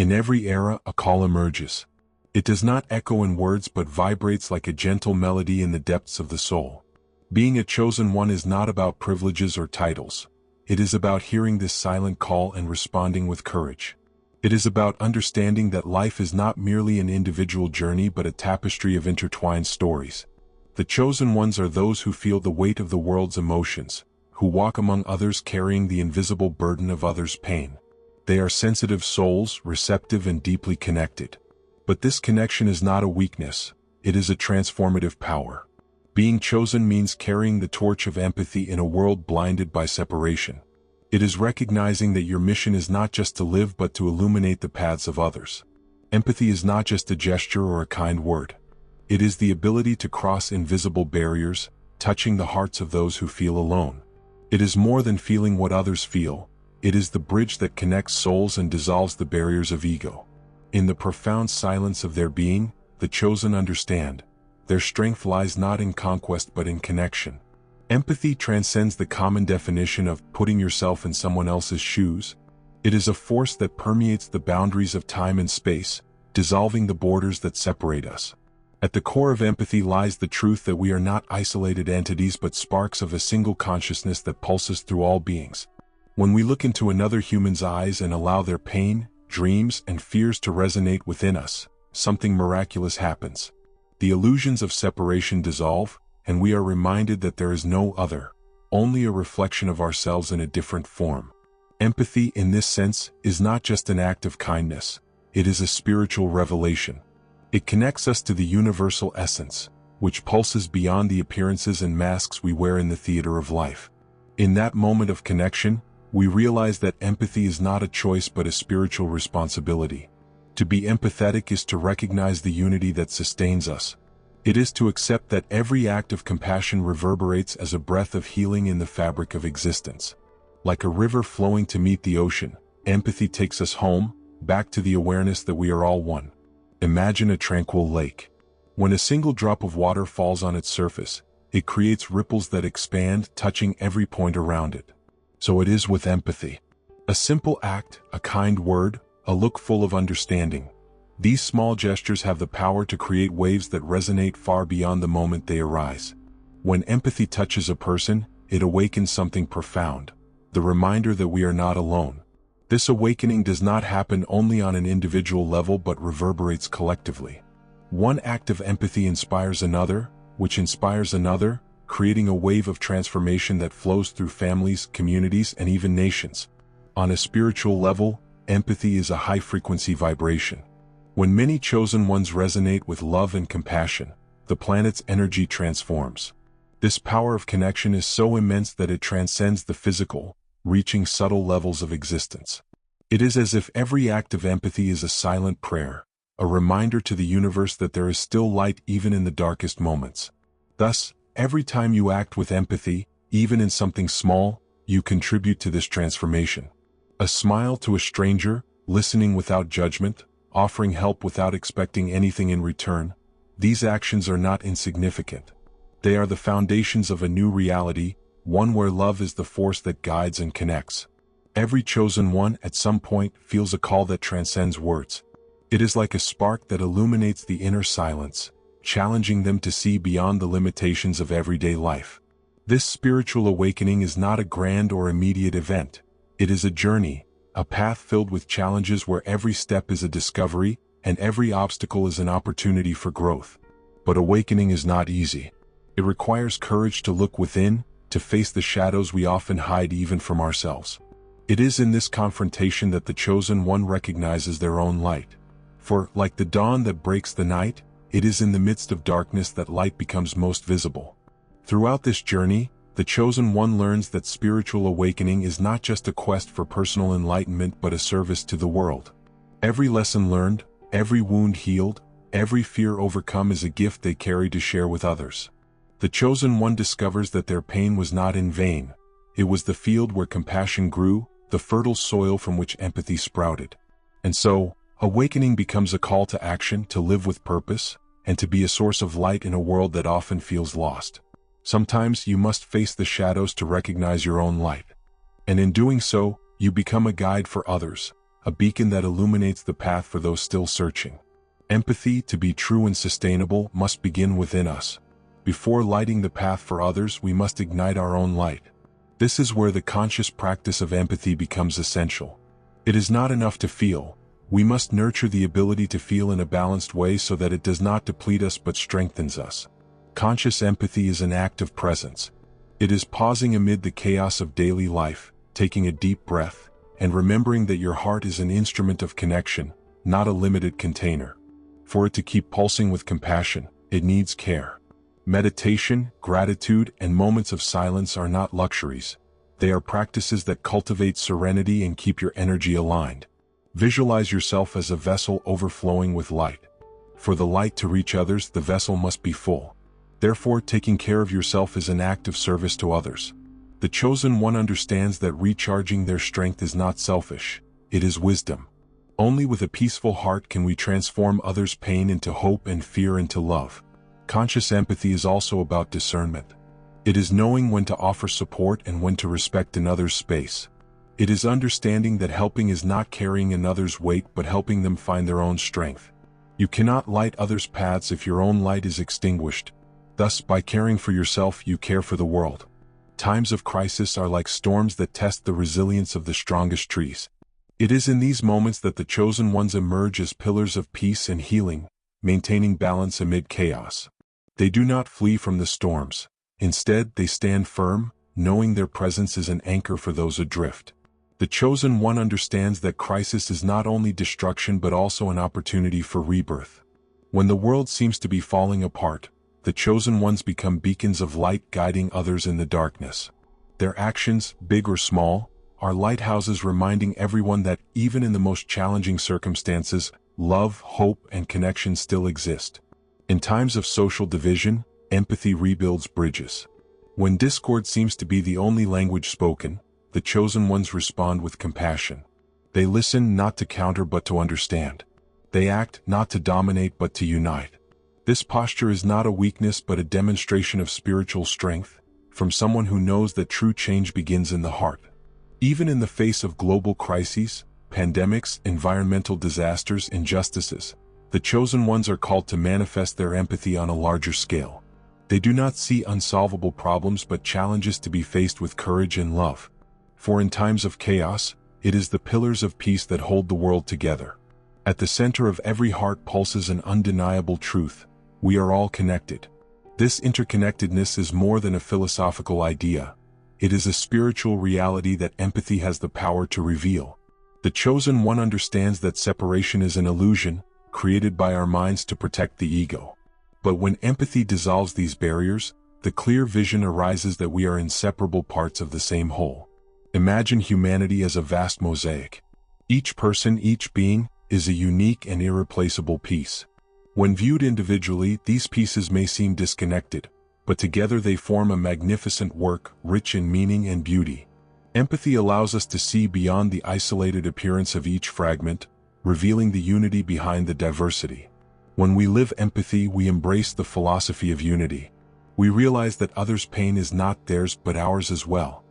In every era, a call emerges. It does not echo in words but vibrates like a gentle melody in the depths of the soul. Being a chosen one is not about privileges or titles. It is about hearing this silent call and responding with courage. It is about understanding that life is not merely an individual journey but a tapestry of intertwined stories. The chosen ones are those who feel the weight of the world's emotions, who walk among others carrying the invisible burden of others' pain. They are sensitive souls, receptive and deeply connected. But this connection is not a weakness, it is a transformative power. Being chosen means carrying the torch of empathy in a world blinded by separation. It is recognizing that your mission is not just to live but to illuminate the paths of others. Empathy is not just a gesture or a kind word. It is the ability to cross invisible barriers, touching the hearts of those who feel alone. It is more than feeling what others feel. It is the bridge that connects souls and dissolves the barriers of ego. In the profound silence of their being, the chosen understand. Their strength lies not in conquest but in connection. Empathy transcends the common definition of putting yourself in someone else's shoes. It is a force that permeates the boundaries of time and space, dissolving the borders that separate us. At the core of empathy lies the truth that we are not isolated entities but sparks of a single consciousness that pulses through all beings. When we look into another human's eyes and allow their pain, dreams, and fears to resonate within us, something miraculous happens. The illusions of separation dissolve, and we are reminded that there is no other, only a reflection of ourselves in a different form. Empathy, in this sense, is not just an act of kindness, it is a spiritual revelation. It connects us to the universal essence, which pulses beyond the appearances and masks we wear in the theater of life. In that moment of connection, we realize that empathy is not a choice but a spiritual responsibility. To be empathetic is to recognize the unity that sustains us. It is to accept that every act of compassion reverberates as a breath of healing in the fabric of existence. Like a river flowing to meet the ocean, empathy takes us home, back to the awareness that we are all one. Imagine a tranquil lake. When a single drop of water falls on its surface, it creates ripples that expand, touching every point around it. So it is with empathy. A simple act, a kind word, a look full of understanding. These small gestures have the power to create waves that resonate far beyond the moment they arise. When empathy touches a person, it awakens something profound, the reminder that we are not alone. This awakening does not happen only on an individual level but reverberates collectively. One act of empathy inspires another, which inspires another, creating a wave of transformation that flows through families, communities, and even nations. On a spiritual level, empathy is a high-frequency vibration. When many chosen ones resonate with love and compassion, the planet's energy transforms. This power of connection is so immense that it transcends the physical, reaching subtle levels of existence. It is as if every act of empathy is a silent prayer, a reminder to the universe that there is still light even in the darkest moments. Thus, every time you act with empathy, even in something small, you contribute to this transformation. A smile to a stranger, listening without judgment, offering help without expecting anything in return, these actions are not insignificant. They are the foundations of a new reality, one where love is the force that guides and connects. Every chosen one, at some point, feels a call that transcends words. It is like a spark that illuminates the inner silence, challenging them to see beyond the limitations of everyday life. This spiritual awakening is not a grand or immediate event. It is a journey, a path filled with challenges where every step is a discovery, and every obstacle is an opportunity for growth. But awakening is not easy. It requires courage to look within, to face the shadows we often hide even from ourselves. It is in this confrontation that the chosen one recognizes their own light. For, like the dawn that breaks the night, it is in the midst of darkness that light becomes most visible. Throughout this journey, the chosen one learns that spiritual awakening is not just a quest for personal enlightenment but a service to the world. Every lesson learned, every wound healed, every fear overcome is a gift they carry to share with others. The chosen one discovers that their pain was not in vain. It was the field where compassion grew, the fertile soil from which empathy sprouted. And so, awakening becomes a call to action, to live with purpose, and to be a source of light in a world that often feels lost. Sometimes you must face the shadows to recognize your own light. And in doing so, you become a guide for others, a beacon that illuminates the path for those still searching. Empathy, to be true and sustainable, must begin within us. Before lighting the path for others, we must ignite our own light. This is where the conscious practice of empathy becomes essential. It is not enough to feel. We must nurture the ability to feel in a balanced way so that it does not deplete us but strengthens us. Conscious empathy is an act of presence. It is pausing amid the chaos of daily life, taking a deep breath, and remembering that your heart is an instrument of connection, not a limited container. For it to keep pulsing with compassion, it needs care. Meditation, gratitude, and moments of silence are not luxuries. They are practices that cultivate serenity and keep your energy aligned. Visualize yourself as a vessel overflowing with light. For the light to reach others, the vessel must be full. Therefore, taking care of yourself is an act of service to others. The chosen one understands that recharging their strength is not selfish, it is wisdom. Only with a peaceful heart can we transform others' pain into hope and fear into love. Conscious empathy is also about discernment. It is knowing when to offer support and when to respect another's space. It is understanding that helping is not carrying another's weight but helping them find their own strength. You cannot light others' paths if your own light is extinguished. Thus, by caring for yourself, you care for the world. Times of crisis are like storms that test the resilience of the strongest trees. It is in these moments that the chosen ones emerge as pillars of peace and healing, maintaining balance amid chaos. They do not flee from the storms. Instead, they stand firm, knowing their presence is an anchor for those adrift. The chosen one understands that crisis is not only destruction but also an opportunity for rebirth. When the world seems to be falling apart, the chosen ones become beacons of light guiding others in the darkness. Their actions, big or small, are lighthouses reminding everyone that even in the most challenging circumstances, love, hope, and connection still exist. In times of social division, empathy rebuilds bridges. When discord seems to be the only language spoken, the chosen ones respond with compassion. They listen not to counter but to understand. They act not to dominate but to unite. This posture is not a weakness but a demonstration of spiritual strength, from someone who knows that true change begins in the heart. Even in the face of global crises, pandemics, environmental disasters, injustices, the chosen ones are called to manifest their empathy on a larger scale. They do not see unsolvable problems but challenges to be faced with courage and love. For in times of chaos, it is the pillars of peace that hold the world together. At the center of every heart pulses an undeniable truth: we are all connected. This interconnectedness is more than a philosophical idea. It is a spiritual reality that empathy has the power to reveal. The chosen one understands that separation is an illusion, created by our minds to protect the ego. But when empathy dissolves these barriers, the clear vision arises that we are inseparable parts of the same whole. Imagine humanity as a vast mosaic. Each person, each being, is a unique and irreplaceable piece. When viewed individually, these pieces may seem disconnected, but together they form a magnificent work, rich in meaning and beauty. Empathy allows us to see beyond the isolated appearance of each fragment, revealing the unity behind the diversity. When we live empathy, we embrace the philosophy of unity. We realize that others' pain is not theirs but ours as well.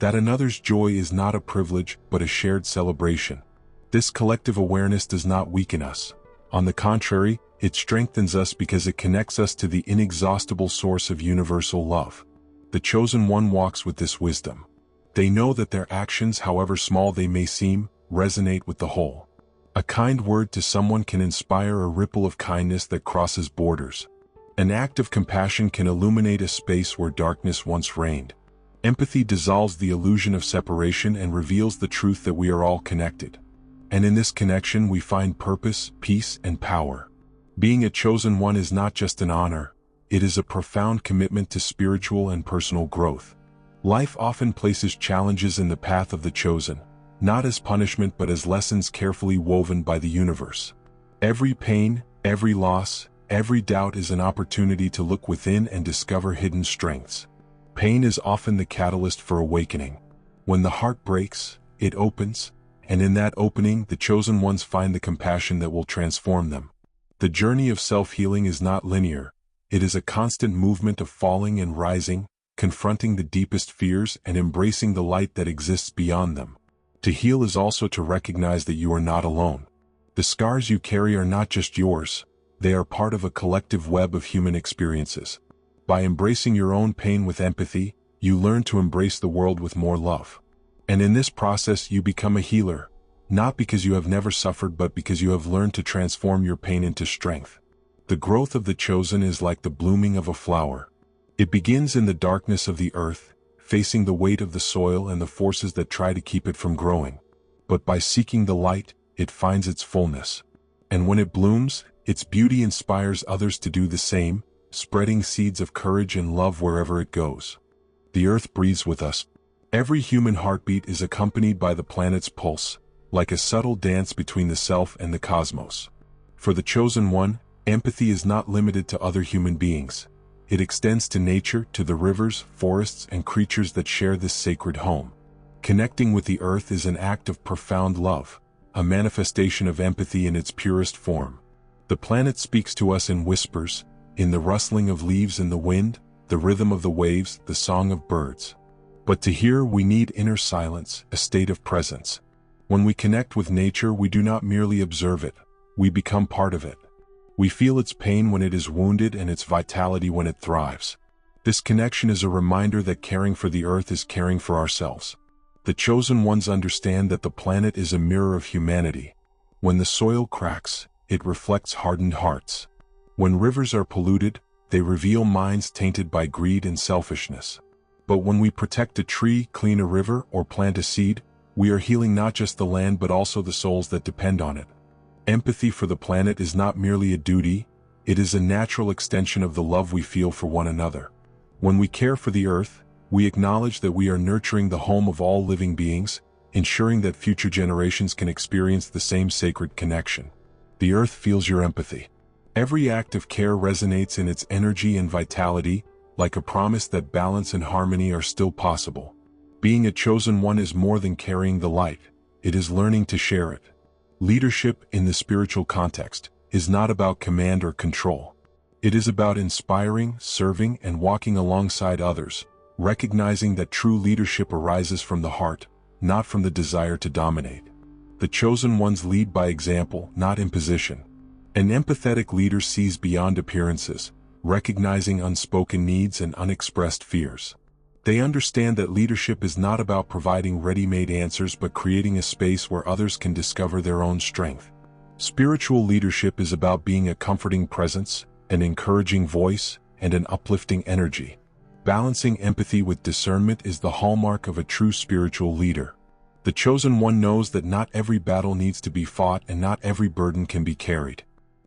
That another's joy is not a privilege but a shared celebration. This collective awareness does not weaken us. On the contrary, it strengthens us because it connects us to the inexhaustible source of universal love. The chosen one walks with this wisdom. They know that their actions, however small they may seem, resonate with the whole. A kind word to someone can inspire a ripple of kindness that crosses borders. An act of compassion can illuminate a space where darkness once reigned. Empathy dissolves the illusion of separation and reveals the truth that we are all connected. And in this connection we find purpose, peace, and power. Being a chosen one is not just an honor, it is a profound commitment to spiritual and personal growth. Life often places challenges in the path of the chosen, not as punishment but as lessons carefully woven by the universe. Every pain, every loss, every doubt is an opportunity to look within and discover hidden strengths. Pain is often the catalyst for awakening. When the heart breaks, it opens, and in that opening the chosen ones find the compassion that will transform them. The journey of self-healing is not linear. It is a constant movement of falling and rising, confronting the deepest fears and embracing the light that exists beyond them. To heal is also to recognize that you are not alone. The scars you carry are not just yours, they are part of a collective web of human experiences. By embracing your own pain with empathy, you learn to embrace the world with more love. And in this process you become a healer, not because you have never suffered but because you have learned to transform your pain into strength. The growth of the chosen is like the blooming of a flower. It begins in the darkness of the earth, facing the weight of the soil and the forces that try to keep it from growing. But by seeking the light, it finds its fullness. And when it blooms, its beauty inspires others to do the same, spreading seeds of courage and love wherever it goes. The earth breathes with us. Every human heartbeat is accompanied by the planet's pulse, like a subtle dance between the self and the cosmos. For the chosen one, empathy is not limited to other human beings. It extends to nature, to the rivers, forests, and creatures that share this sacred home. Connecting with the earth is an act of profound love, a manifestation of empathy in its purest form. The planet speaks to us in whispers, in the rustling of leaves in the wind, the rhythm of the waves, the song of birds. But to hear, we need inner silence, a state of presence. When we connect with nature, we do not merely observe it, we become part of it. We feel its pain when it is wounded and its vitality when it thrives. This connection is a reminder that caring for the earth is caring for ourselves. The chosen ones understand that the planet is a mirror of humanity. When the soil cracks, it reflects hardened hearts. When rivers are polluted, they reveal minds tainted by greed and selfishness. But when we protect a tree, clean a river, or plant a seed, we are healing not just the land but also the souls that depend on it. Empathy for the planet is not merely a duty, it is a natural extension of the love we feel for one another. When we care for the earth, we acknowledge that we are nurturing the home of all living beings, ensuring that future generations can experience the same sacred connection. The earth feels your empathy. Every act of care resonates in its energy and vitality, like a promise that balance and harmony are still possible. Being a chosen one is more than carrying the light, it is learning to share it. Leadership, in the spiritual context, is not about command or control. It is about inspiring, serving, and walking alongside others, recognizing that true leadership arises from the heart, not from the desire to dominate. The chosen ones lead by example, not imposition. An empathetic leader sees beyond appearances, recognizing unspoken needs and unexpressed fears. They understand that leadership is not about providing ready-made answers but creating a space where others can discover their own strength. Spiritual leadership is about being a comforting presence, an encouraging voice, and an uplifting energy. Balancing empathy with discernment is the hallmark of a true spiritual leader. The chosen one knows that not every battle needs to be fought and not every burden can be carried.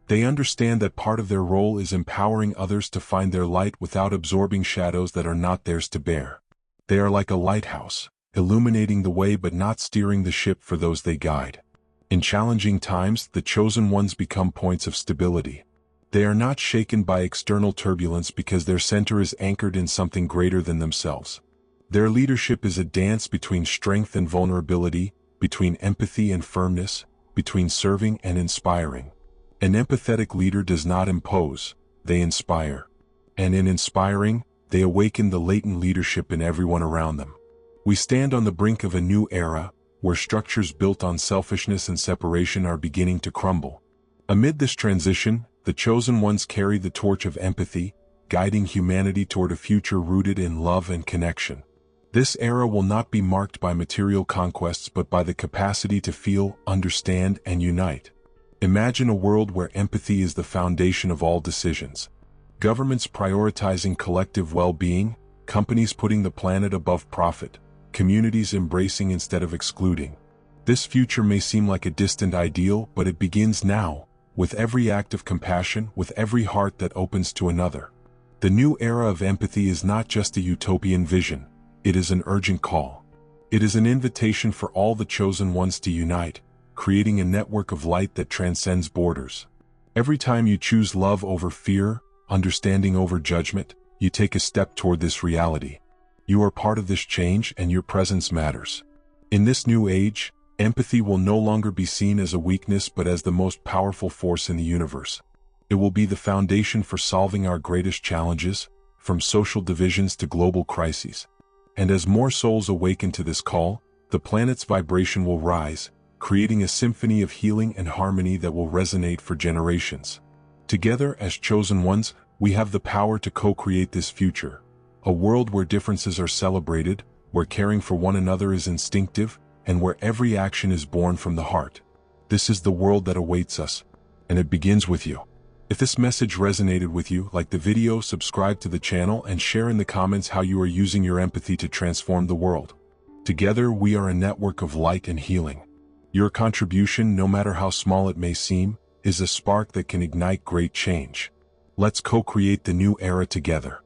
They understand that part of their role is empowering others to find their light without absorbing shadows that are not theirs to bear. They are like a lighthouse, illuminating the way but not steering the ship for those they guide. In challenging times, the chosen ones become points of stability. They are not shaken by external turbulence because their center is anchored in something greater than themselves. Their leadership is a dance between strength and vulnerability, between empathy and firmness, between serving and inspiring. An empathetic leader does not impose, they inspire. And in inspiring, they awaken the latent leadership in everyone around them. We stand on the brink of a new era, where structures built on selfishness and separation are beginning to crumble. Amid this transition, the chosen ones carry the torch of empathy, guiding humanity toward a future rooted in love and connection. This era will not be marked by material conquests but by the capacity to feel, understand, and unite. Imagine a world where empathy is the foundation of all decisions. Governments prioritizing collective well-being, companies putting the planet above profit, communities embracing instead of excluding. This future may seem like a distant ideal, but it begins now, with every act of compassion, with every heart that opens to another. The new era of empathy is not just a utopian vision, it is an urgent call. It is an invitation for all the chosen ones to unite, creating a network of light that transcends borders. Every time you choose love over fear, understanding over judgment, you take a step toward this reality. You are part of this change and your presence matters. In this new age, empathy will no longer be seen as a weakness but as the most powerful force in the universe. It will be the foundation for solving our greatest challenges, from social divisions to global crises. And as more souls awaken to this call, The planet's vibration will rise, creating a symphony of healing and harmony that will resonate for generations. Together, as chosen ones, we have the power to co-create this future. A world where differences are celebrated, where caring for one another is instinctive, and where every action is born from the heart. This is the world that awaits us, and it begins with you. If this message resonated with you, like the video, subscribe to the channel, and share in the comments how you are using your empathy to transform the world. Together, we are a network of light and healing. Your contribution, no matter how small it may seem, is a spark that can ignite great change. Let's co-create the new era together.